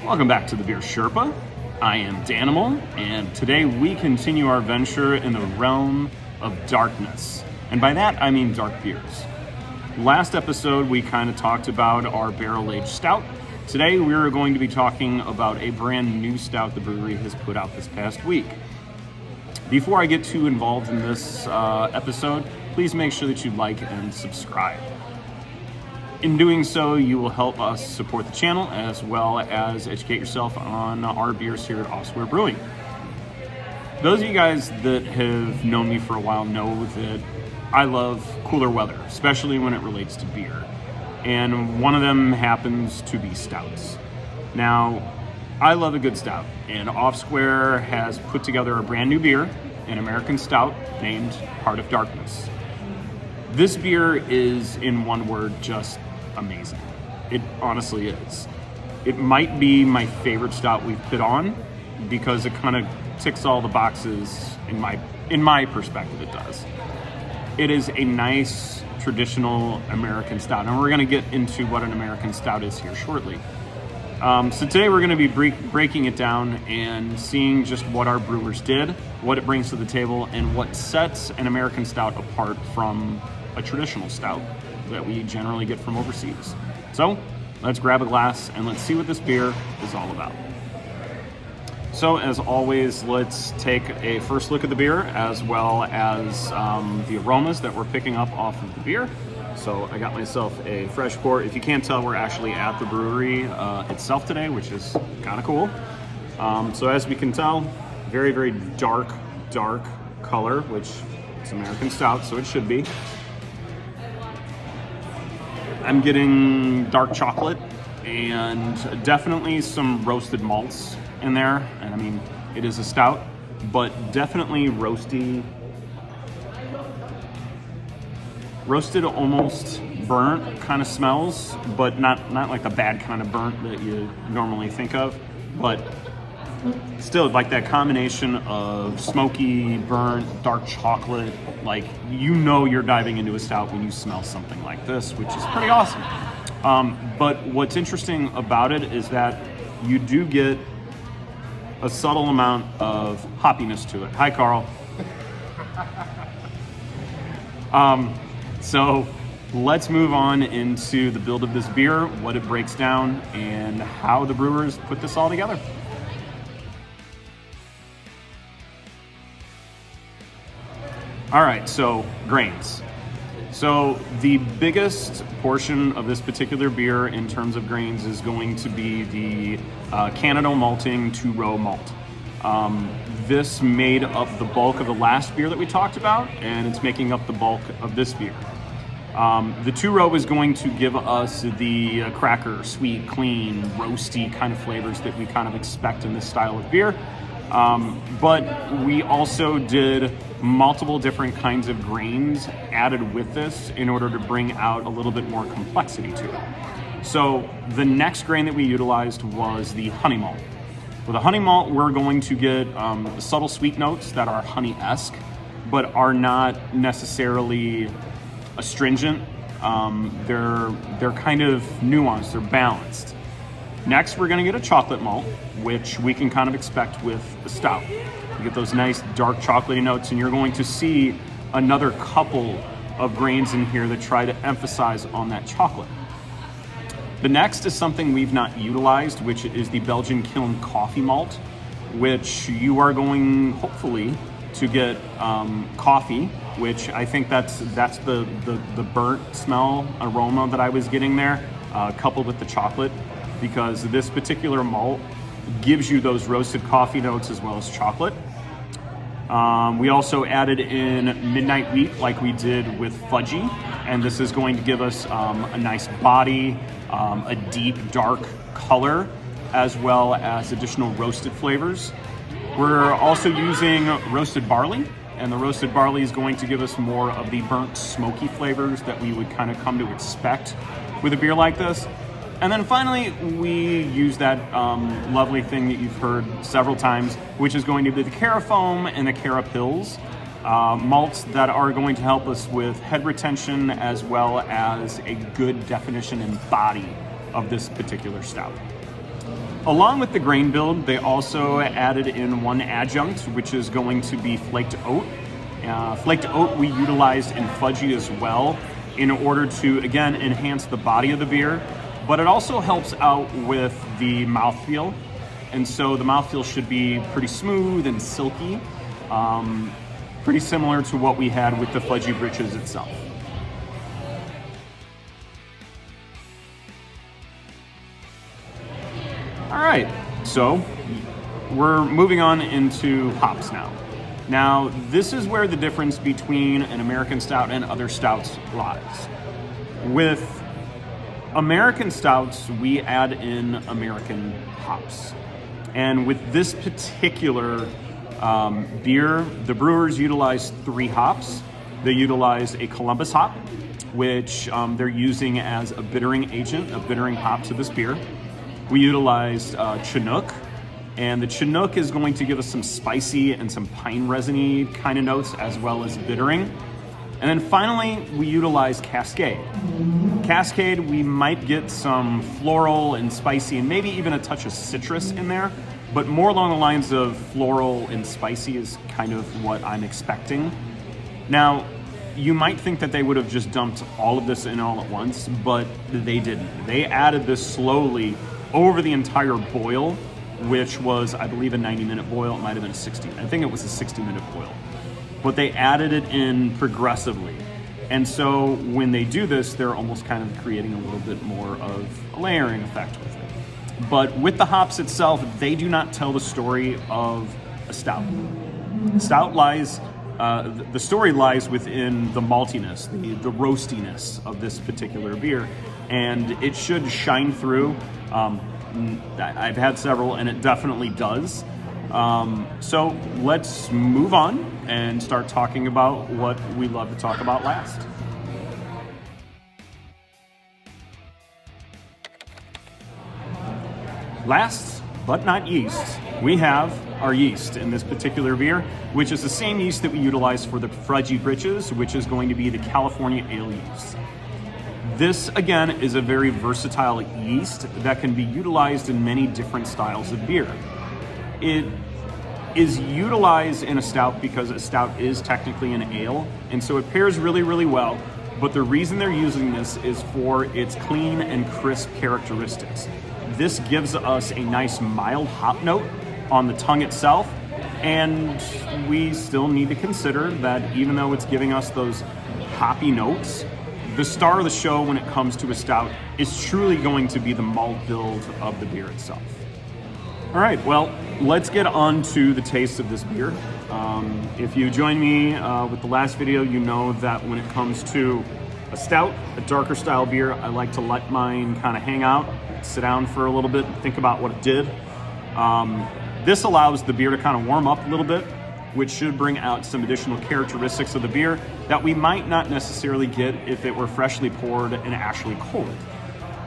Welcome back to the Beer Sherpa. I am Danimal, and today we continue our venture in the realm of darkness. And by that, I mean dark beers. Last episode, we kind of talked about our barrel-aged stout. Today, we're going to be talking about a brand new stout the brewery has put out this past week. Before I get too involved in this episode, please make sure that you like and subscribe. In doing so, you will help us support the channel as well as educate yourself on our beers here at Square Brewing. Those of you guys that have known me for a while know that I love cooler weather, especially when it relates to beer. And one of them happens to be stouts. Now, I love a good stout, and Square has put together a brand new beer, an American stout named Heart of Darkness. This beer is, in one word, just amazing. It honestly is. It might be my favorite stout we've put on because it kind of ticks all the boxes in my perspective. It does. It is a nice traditional American stout, and we're going to get into what an American stout is here shortly. So today we're going to be breaking it down and seeing just what our brewers did, what it brings to the table, and what sets an American stout apart from a traditional stout that we generally get from overseas. So let's grab a glass and let's see what this beer is all about. So as always, let's take a first look at the beer as well as the aromas that we're picking up off of the beer. So I got myself a fresh pour. If you can't tell, we're actually at the brewery itself today, which is kind of cool. So as we can tell, very, very dark color, which is American stout, so it should be. I'm getting dark chocolate and definitely some roasted malts in there. And I mean, it is a stout, but definitely roasted, almost burnt kind of smells, but not like the bad kind of burnt that you normally think of, but still like that combination of smoky, burnt, dark chocolate. Like, you know you're diving into a stout when you smell something like this, which is pretty awesome. But what's interesting about it is that you do get a subtle amount of hoppiness to it. Hi, Carl. So let's move on into the build of this beer, what it breaks down, and how the brewers put this all together. All right, so grains. So the biggest portion of this particular beer in terms of grains is going to be the Canada malting 2-row malt. This made up the bulk of the last beer that we talked about, and it's making up the bulk of this beer. The 2-row is going to give us the cracker, sweet, clean, roasty kind of flavors that we kind of expect in this style of beer. But we also did multiple different kinds of grains added with this in order to bring out a little bit more complexity to it. So the next grain that we utilized was the honey malt. With the honey malt, we're going to get subtle sweet notes that are honey-esque, but are not necessarily astringent. They're kind of nuanced, they're balanced. Next, we're going to get a chocolate malt, which we can kind of expect with the stout. You get those nice dark chocolatey notes, and you're going to see another couple of grains in here that try to emphasize on that chocolate. The next is something we've not utilized, which is the Belgian kiln coffee malt, which you are going, hopefully, to get coffee, which I think that's the burnt smell aroma that I was getting there, coupled with the chocolate, because this particular malt gives you those roasted coffee notes as well as chocolate. We also added in midnight wheat like we did with fudgy, and this is going to give us a nice body, a deep dark color, as well as additional roasted flavors. We're also using roasted barley, and the roasted barley is going to give us more of the burnt smoky flavors that we would kind of come to expect with a beer like this. And then finally, we use that lovely thing that you've heard several times, which is going to be the Carafoam and the Carapils, malts that are going to help us with head retention as well as a good definition and body of this particular stout. Along with the grain build, they also added in one adjunct, which is going to be flaked oat. Flaked oat we utilized in fudgy as well in order to, again, enhance the body of the beer, but it also helps out with the mouthfeel. And so the mouthfeel should be pretty smooth and silky, pretty similar to what we had with the fudgy britches itself. All right, so we're moving on into hops now. Now, this is where the difference between an American stout and other stouts lies. With American stouts, we add in American hops. And with this particular beer, the brewers utilize 3 hops. They utilize a Columbus hop, which they're using as a bittering agent, a bittering hop to this beer. We utilized Chinook, and the Chinook is going to give us some spicy and some pine resiny kind of notes as well as bittering. And then finally, we utilize Cascade. Cascade, we might get some floral and spicy and maybe even a touch of citrus in there, but more along the lines of floral and spicy is kind of what I'm expecting. Now, you might think that they would have just dumped all of this in all at once, but they didn't. They added this slowly over the entire boil, which was, I believe, a 90-minute boil. It might have been a 60. I think it was a 60-minute boil. But they added it in progressively. And so when they do this, they're almost kind of creating a little bit more of a layering effect with it. But with the hops itself, they do not tell the story of a stout. Stout lies, the story lies within the maltiness, the roastiness of this particular beer. And it should shine through. I've had several, and it definitely does. So let's move on and start talking about what we love to talk about last. Last but not least, we have our yeast in this particular beer, which is the same yeast that we utilize for the fudgy britches, which is going to be the California ale yeast. This, again, is a very versatile yeast that can be utilized in many different styles of beer. It is utilized in a stout because a stout is technically an ale, and so it pairs really, really well. But the reason they're using this is for its clean and crisp characteristics. This gives us a nice mild hop note on the tongue itself, and we still need to consider that even though it's giving us those hoppy notes, the star of the show when it comes to a stout is truly going to be the malt build of the beer itself. All right, well, let's get on to the taste of this beer. If you join me with the last video, you know that when it comes to a stout, a darker style beer, I like to let mine kind of hang out, sit down for a little bit, and think about what it did. This allows the beer to kind of warm up a little bit, which should bring out some additional characteristics of the beer that we might not necessarily get if it were freshly poured and actually cold.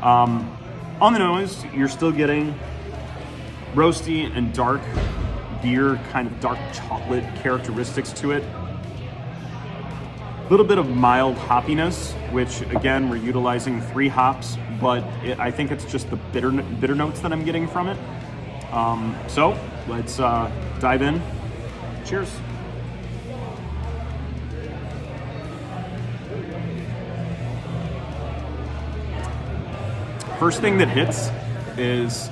On the nose, you're still getting roasty and dark beer, kind of dark chocolate characteristics to it. A little bit of mild hoppiness, which again, we're utilizing 3 hops, but I think it's just the bitter notes that I'm getting from it. So let's dive in. Cheers. First thing that hits is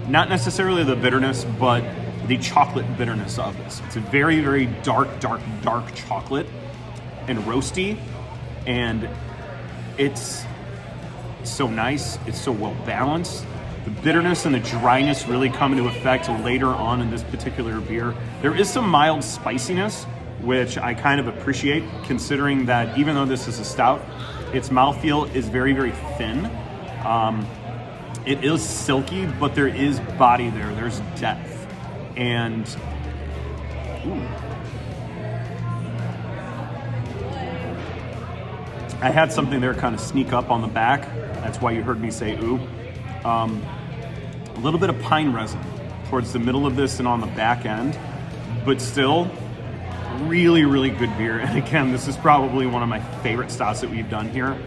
not necessarily the bitterness, but the chocolate bitterness of this. It's a very, very dark chocolate and roasty, and it's so nice. It's so well balanced. The bitterness and the dryness really come into effect later on in this particular beer. There is some mild spiciness, which I kind of appreciate, considering that even though this is a stout, its mouthfeel is very, very thin. It is silky, but there is body there. There's depth. And ooh. I had something there kind of sneak up on the back. That's why you heard me say ooh. A little bit of pine resin towards the middle of this and on the back end, but still really, really good beer. And again, this is probably one of my favorite stouts that we've done here.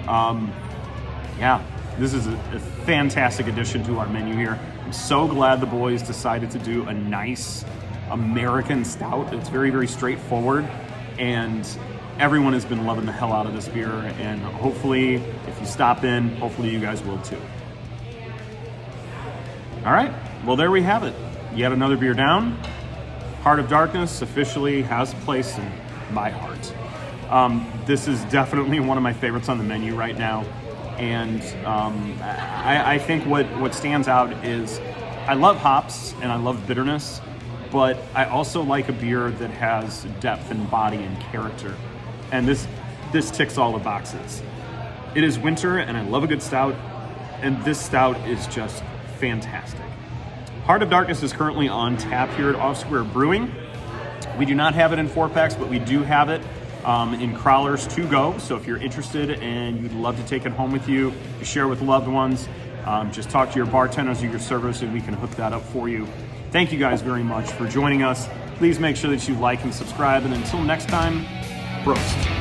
Yeah, this is a fantastic addition to our menu here. I'm so glad the boys decided to do a nice American stout. It's very, very straightforward, and everyone has been loving the hell out of this beer, and hopefully, if you stop in, hopefully you guys will too. All right, well, there we have it. Yet another beer down. Heart of Darkness officially has a place in my heart. This is definitely one of my favorites on the menu right now. And I think what stands out is I love hops and I love bitterness, but I also like a beer that has depth and body and character. And this ticks all the boxes. It is winter and I love a good stout, and this stout is just fantastic. Heart of Darkness is currently on tap here at Square Brewing. We do not have it in 4-packs, but we do have it in crawlers to go. So if you're interested and you'd love to take it home with you, share with loved ones, just talk to your bartenders or your servers and we can hook that up for you. Thank you guys very much for joining us. Please make sure that you like and subscribe, and until next time, Prost.